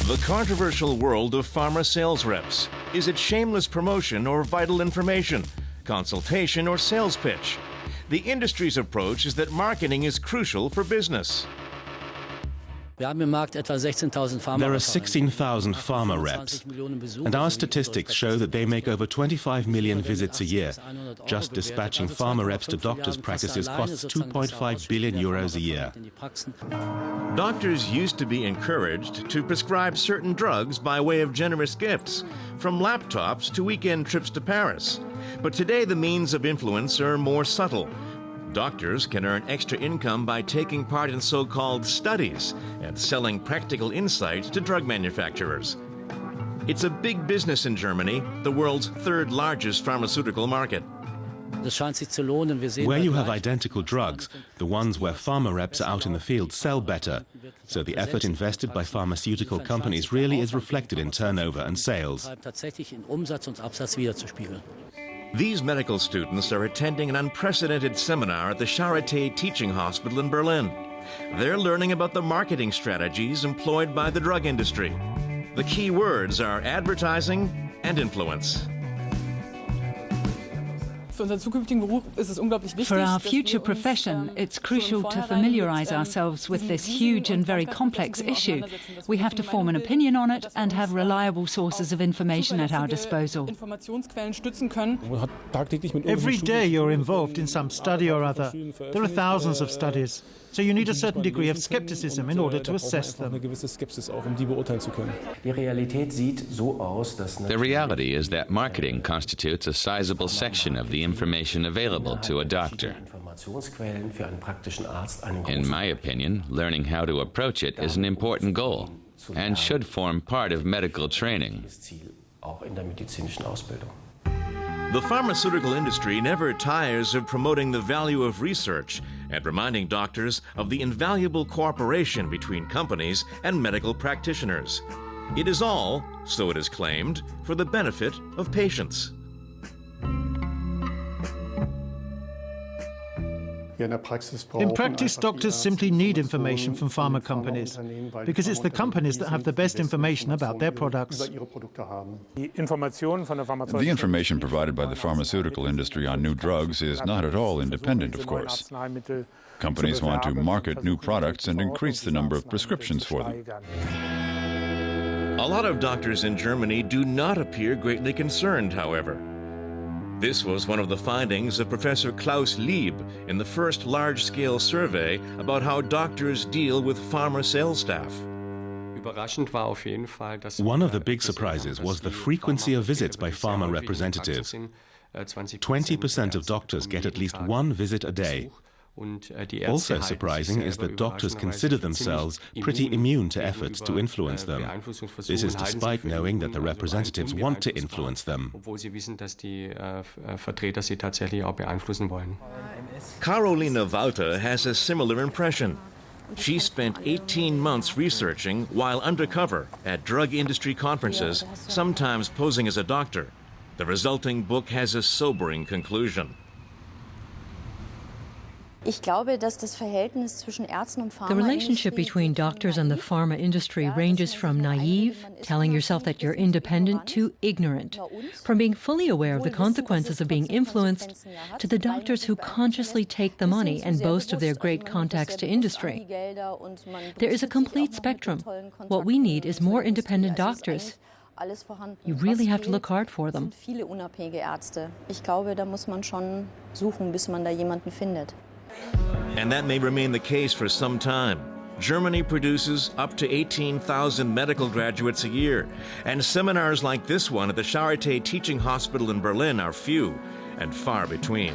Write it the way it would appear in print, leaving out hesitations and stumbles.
The controversial world of pharma sales reps. Is it shameless promotion or vital information? Consultation or sales pitch? The industry's approach is that marketing is crucial for business. There are 16,000 pharma reps, and our statistics show that they make over 25 million visits a year. Just dispatching pharma reps to doctors' practices costs 2.5 billion euros a year. Doctors used to be encouraged to prescribe certain drugs by way of generous gifts, from laptops to weekend trips to Paris. But today the means of influence are more subtle. Doctors can earn extra income by taking part in so-called studies and selling practical insights to drug manufacturers. It's a big business in Germany, the world's third largest pharmaceutical market. Where you have identical drugs, the ones where pharma reps are out in the field sell better. So the effort invested by pharmaceutical companies really is reflected in turnover and sales. These medical students are attending an unprecedented seminar at the Charité Teaching Hospital in Berlin. They're learning about the marketing strategies employed by the drug industry. The key words are advertising and influence. For our future profession, it's crucial to familiarize ourselves with this huge and very complex issue. We have to form an opinion on it and have reliable sources of information at our disposal. Every day you're involved in some study or other. There are thousands of studies, so you need a certain degree of skepticism in order to assess them. The reality is that marketing constitutes a sizable section of the information available to a doctor. In my opinion, learning how to approach it is an important goal and should form part of medical training. The pharmaceutical industry never tires of promoting the value of research and reminding doctors of the invaluable cooperation between companies and medical practitioners. It is all, so it is claimed, for the benefit of patients. In practice, doctors simply need information from pharma companies because it's the companies that have the best information about their products. The information provided by the pharmaceutical industry on new drugs is not at all independent, of course. Companies want to market new products and increase the number of prescriptions for them. A lot of doctors in Germany do not appear greatly concerned, however. This was one of the findings of Professor Klaus Lieb in the first large-scale survey about how doctors deal with pharma sales staff. One of the big surprises was the frequency of visits by pharma representatives. 20% of doctors get at least one visit a day. Also surprising is that doctors consider themselves pretty immune to efforts to influence them. This is despite knowing that the representatives want to influence them. Carolina Walter has a similar impression. She spent 18 months researching while undercover at drug industry conferences, sometimes posing as a doctor. The resulting book has a sobering conclusion. The relationship between doctors and the pharma industry ranges from naive, telling yourself that you're independent, to ignorant, from being fully aware of the consequences of being influenced, to the doctors who consciously take the money and boast of their great contacts to industry. There is a complete spectrum. What we need is more independent doctors. You really have to look hard for them. And that may remain the case for some time. Germany produces up to 18,000 medical graduates a year, and seminars like this one at the Charité Teaching Hospital in Berlin are few and far between.